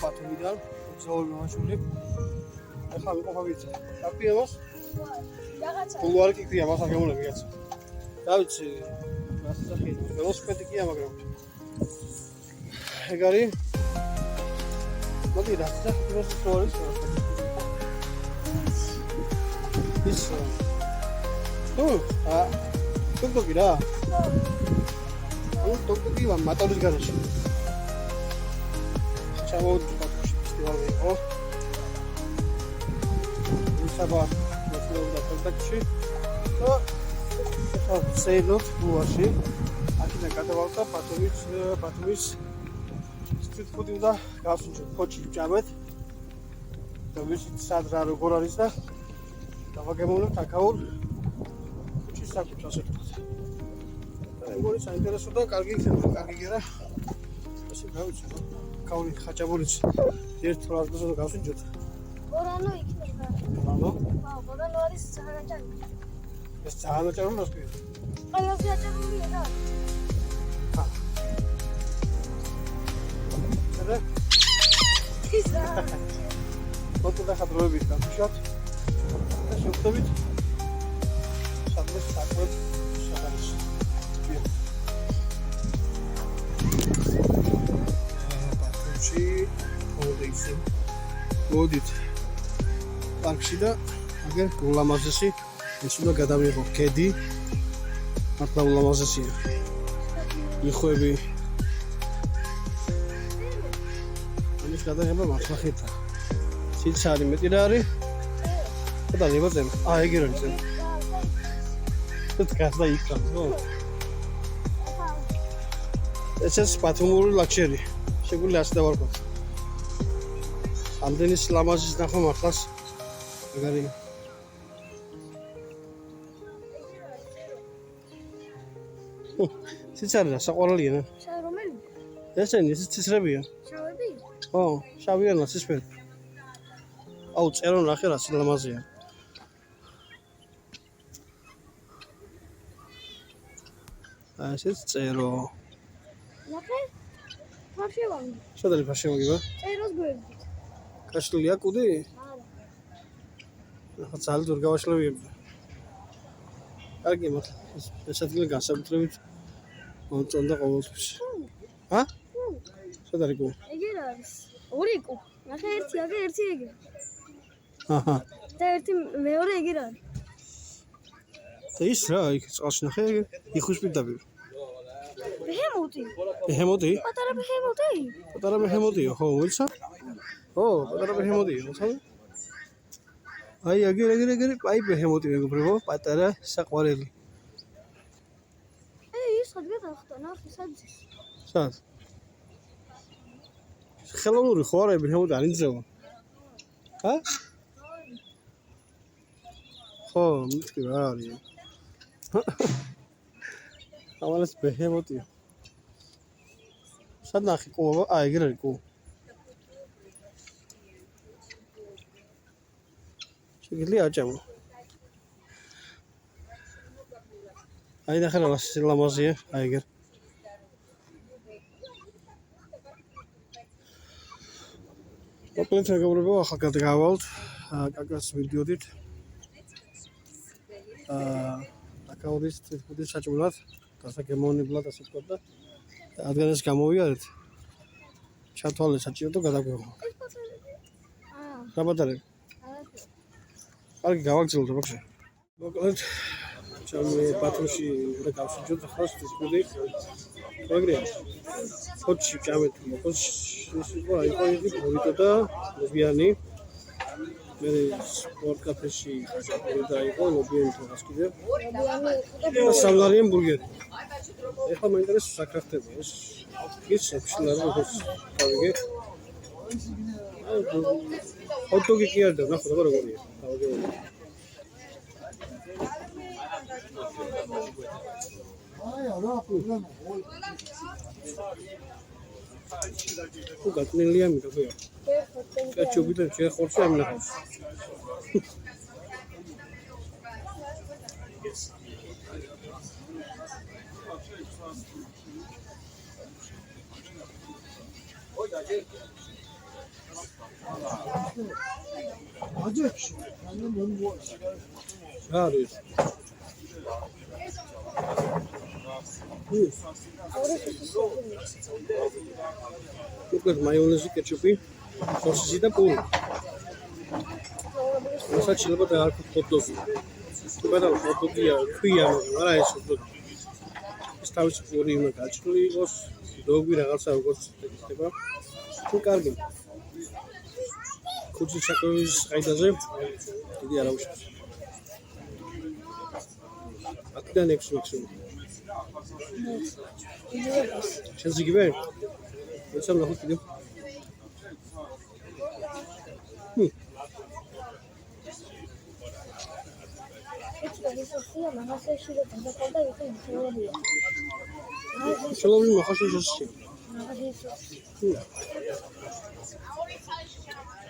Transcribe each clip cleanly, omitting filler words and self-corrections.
ბათუმიდან ზოური მამაშვილი. ახლა ვიყოფა ვიცი. დაფია მას? რაღაცა. ბულვარი კი ქვია მას აგემონები კაც. დავიცი. გასახი. ველოსიპედი კია, მაგრამ ეგ არის. მოდი რა, ეს სწორის ველოსიპედი. ის ტუკტუკი რა? ტუკტუკი მატორის გარშე. ჩამოვიდი ბათუმში ფესტივალი იყო. საბა მოსულობდა კონტაქტში. და ახლა სეილოთ ბულვარში. აქედან გადავალთ ბათუმის სტრიტ ფუდი უნდა გავსუჩოთ ხოჭი ჭამეთ. და ვიცით სად რა როგორ არის და დავაგემოვნებთ აქაურ ქუჩის საკუთრებას ერთად. მეგონი საინტერესო და კარგი იქნება, კარგი გერა. ესე გავიცი. ქაური ხაჭაპურიც ერთ რაზმზე გავსინჯოთ. ორანო იქნება. ანუ? ორანო არის საგაჭანი. ეს საგაჭანი მოსკი. ყველაზე აჭარულია რა. და ისა. ფოტო დახადროებით გავშოთ. და შევხვდებით. სადღაც საკვეთ შეგარის. ბათუმში მოდიში. მოდით პარკში და აგერ ულამაზესი ეს უნდა გადავიღო ქედი. მართლა ულამაზესია. იხვები. ის გადაღება მართლა ხეთა. სიცარი მეტი რა არის? და ლევოძემ. ეგ არის ძემ. თქას და იქა, ნო. ეს ბათუმური ლაქშერი. შეგვიძლია ასე დავარქოთ. ამდენის ლამაზის ნახვა მართლაც ეგ არის. სიცარი რა საყვარელია რა. შავი რომელი? ესენი ეს ცისრებია. შავები? ო, შავი არა ცისფერი. აუ წერო ნახე რა ლამაზია. ესეც წერო. ნახე? ფარშევანი. შედარი ფარშევაგება? წეროს გვერდით. კაშლია კუდი? არა. ახლა ძალიან ძორ გავაშლებიებ. კარგი მართლა. ეს ადგილი განსაკუთრებით მომწონდა ყოველთვის. ჰა? შედარი კუ? ეგერ არის. ორი კუ. ნახე ერთი აგე, ერთი ეგე. აჰა. და ერთი მეორე ეგერ არის. და ის რა, იქ წყალში ნახე, იხვის პირდაპირ. ბეჰემოტი. ბეჰემოტი? პატარა ბეჰემოტი. პატარა ბეჰემოტია, ხო, მოიცა? ო, პატარა ბეჰემოტია, მოწამე? აი, აგერ, აი ბეჰემოტი მეგობრებო, პატარა საყვარელი. ის ადგილ ახტა, ნახე, საძის. სად? ხელოვნური ხო არა ბეჰემოტი არ იძლევა? ჰა? ხო, მithki რა არის? ამას ბეჰემოტია. სად ნახე კუ? ეგ არის კუ. შეგიძლია აჭამო. აი ნახე რა ლამაზია, ეგ. მოკლედ მეგობრებო, ახლა გადავალთ კაკას ვიდეოდით. აკაურის თვითონ საჭმელად, დასაგემოვნებლად ასე ვთქვათ და რადგან ეს გამოვიარეთ. ჩათვალე საჭირო და გადაგვეღო. რა ბატონო? კარგი გავაგზავნოთ ბოქში. მოკლედ ჩემი ბათუმში უნდა გავსუჯოთ ახლა სტუდიები. ეგრეა. ხოჭი ჭამეთ მოყოს ის იყო აიყო ბურიტო და ლობიანი. მე სპორტ კაფეში ხაჭაპური დაიყო ლობიანი თავს კიდე. და სამლარიან ბურგერი. ეხლა მაინტერესებს საკრახტები ეს. ის შეფშილარი როგორც გავიგე. ჰოთ-დოგი კი არ და ნახო და როგორია. გავაგებია. აი არა პრობლემა. თუ გატნელია მიგოია. კაჩუბიდან შეხორცე ამნახავს. რა არის? უკეთ მაიონეზი, კეჩუპი, სოსისი და პური. რასაც შეიძლება დაარქვათ ჰოთ-დოგი. თუ ბატონო ჰოთ-დოგია, ქვია, მაგრამ არა ეს ჰოთ-დოგი. ეს თავისი პური უნდა გაჭრილი იყოს, დოგი რაღაცა როგორც ხდება. თუ კარგი. კუჩის საკოვის ყიდაზე დიდი არა უშავს. აქედან 6 მაქსიმუმ. შენს იგივე? ეცა ნახოთ კიდევ. სოლომი მოხაშო შესწია.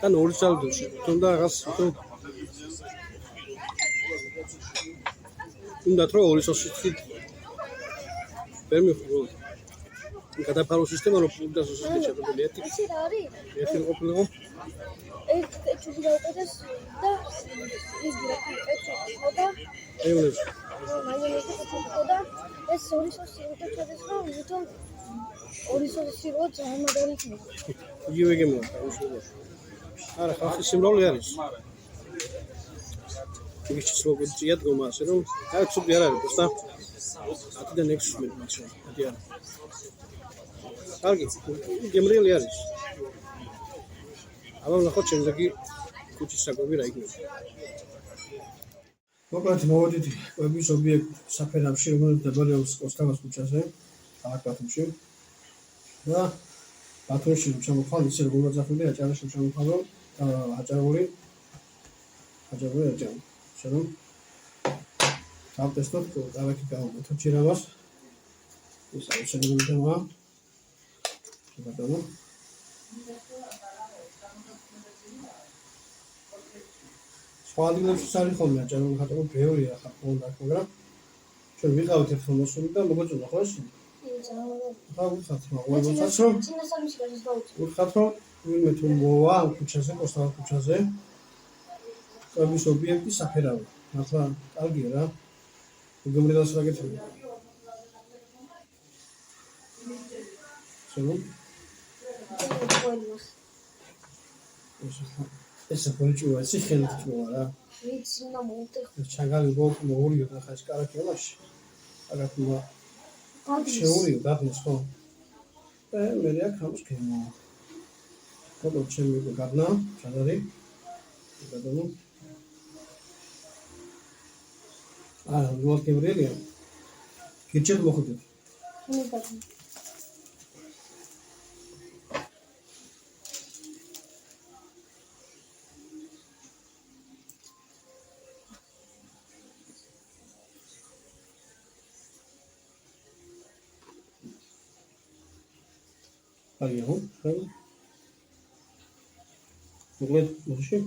კან ორი სალდოში, თუნდა რაღაც თუ უნდა თრო ორი სოსისი ვერ მიხრო. გადაფარო სისტემა რო პუნდა სოსისი შეგვიძლია ერთი. იცი რა არის? ერთი ყოფილიყო. კეჩუპი დაუკეთეს და ის და ეულებს. მაიონეზი და ეს ორი სოსი უკეთეს რომ თვითონ ორი სოსი რო ძალიან იქნება. იგივე გემოვა უშუალოდ. არა ხალხის სიმრავლე არის. ისიც როგორ წია დგომა ასე რომ აი ცუდი არ არის просто 10-დან 6 მეტრი მაქსიმუმ. ადი არა. კარგი, გემრიელი არის. აბა ნახოთ შემდეგი კუჩის საკობი რა იქნება. მოკლედ მოვედით კვების ობიექტ საფერამში, რომელიც მდებარეობს კოსტავას ქუჩაზე, ქალაქ ბათუმში. და ბათუმში შემოხვალ ისე როგორ მოძახული აჭარაში შემოხვალო აჭარული აჭარული შენ დავტესტოთ ქალაქი გავაკეთოთ ჩირავას ის არის შემდეგი თემა ბატონო სხვა ადგილებში არის ხოლმე აჭარული ხატები ბევრია ხა უნდა მაგრამ ჩვენ ვიყავით ერთხელ მოსული და მოგეწონა ხო ეს და ვიხართ მაგალითად რომ წინასამის გაზის გავუწევ. ვიხართ რომ ვინმე თუ მოვა ამ ქუჩაზე კოსტავას ქუჩაზე კვების ობიექტი საფერავი მართლა კარგია რა გემრიელს რა გეთქვი შენ ეს პოლიჭუა ეს ხელით ჭუა რა ვიცი უნდა მოვუტეხო. ჩაგალი მოვურიო და ხა ეს კარაკელაში აგათ მა შეურიო დაფნის ხო მე აქ ხავს გემო ფოტო ჩემი გადნა ჩადარი გადანო რუალ გემრიელია კიჩეთ მოხდეთ მე ბატონო. აიო ხელ მოგვედ მოშე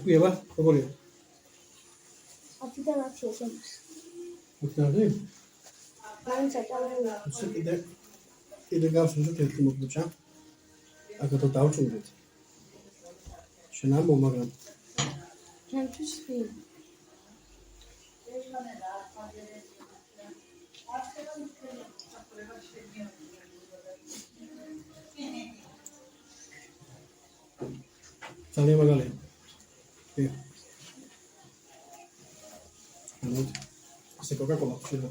ვიება როგორია აფიდან აცი ესენს. უცნადი მაინც აჭარული. ისე კიდე გავსუჟეთ ერთი მოგვიჭა აკეთო დავჭუნდეთ შენ ამბო მაგრამ ჩემთვის ვინ? ძალიან მაგალია კი ასე კოკა-კოლა შეიძლება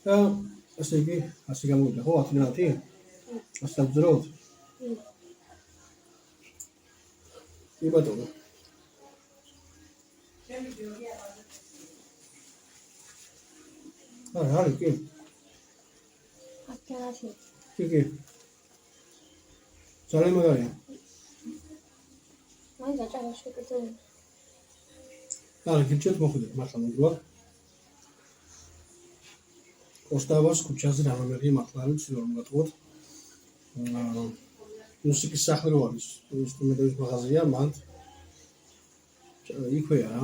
და ასე იგი ასე გამოვიდა ხო 10 ასე დავძროთ კი ბატონო არის კი აფიდან კი ძალიან მაგარია მაინც აჭარაში ვიკეთებ. არა გიჩვენეთ მოხდეთ მართლა მოგულად კოსტავას ქუჩაზე რამაგერია მართლა არის რომ გატყოთ მუსიკის სახლი რო არის ინსტრუმენტების მაღაზია მანდ იქვეა რა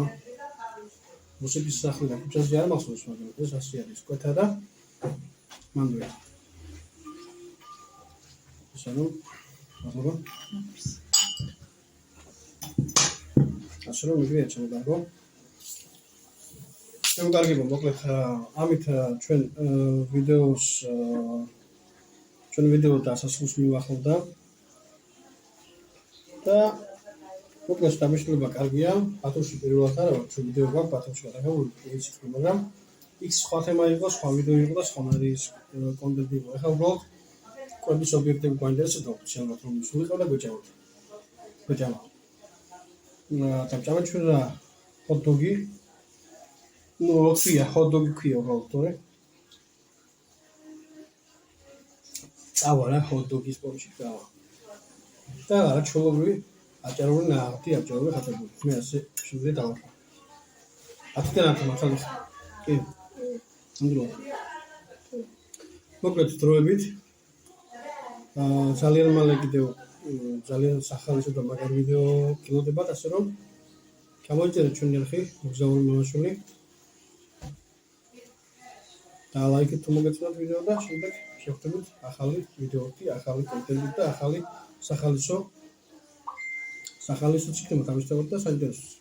მუსიკის სახლი და ქუჩაზე არ მახსოვს, მაგრამ ეს ასე არის კვეთა და მანდვე. ისანო აბა ასე რომ მიგია ჩემო კარგო მოკლედ ამით ჩვენ ვიდეოს ჩვენ ვიდეო დასასრულს მივახლოვდა და მოკლედ დამიშლება კარგია ბათუმში პირველად არა ვარ ჩვენ ვიდეო გვაქვს ბათუმში გადაღებული ის თქვი მაგრამ იქ სხვა თემა იყო სხვა ვიდეო იყო და სხვანაირი კონტენტი იყო ეხლა უბრალოდ კვების ობიექტები გვაინტერესებდა ოფიციალურად რომ სულიყავ და გვეჭამოთ დამჭამეთ ჩვენ რა ჰოთ-დოგი ну, окей, хот-доги ქვია უბრალოდ, თორე. წავალ ჰოთ-დოგის პონჩი გავა. და რა ჩოლობრივი აჭარული ნახტი აჭარული ხატებული. მე ასე შევიდე დავახლა. 10-დან 10 მართალი. კი. ნდრო. მოკლედ დროებით ძალიან მალე კიდევ ძალიან სახალისო და მაგარი ვიდეო გილოდებათ, ასე რომ გამოიწერეთ ჩვენი არხი, მოგზაური მონაშული. და ლაიქით თუ მოგეწონათ ვიდეო და შემდეგ შევხვდებით ახალი ვიდეოთი, ახალი კონტენტით და ახალი სახალისო ციკლებთან ამისთევთ და საინტერესო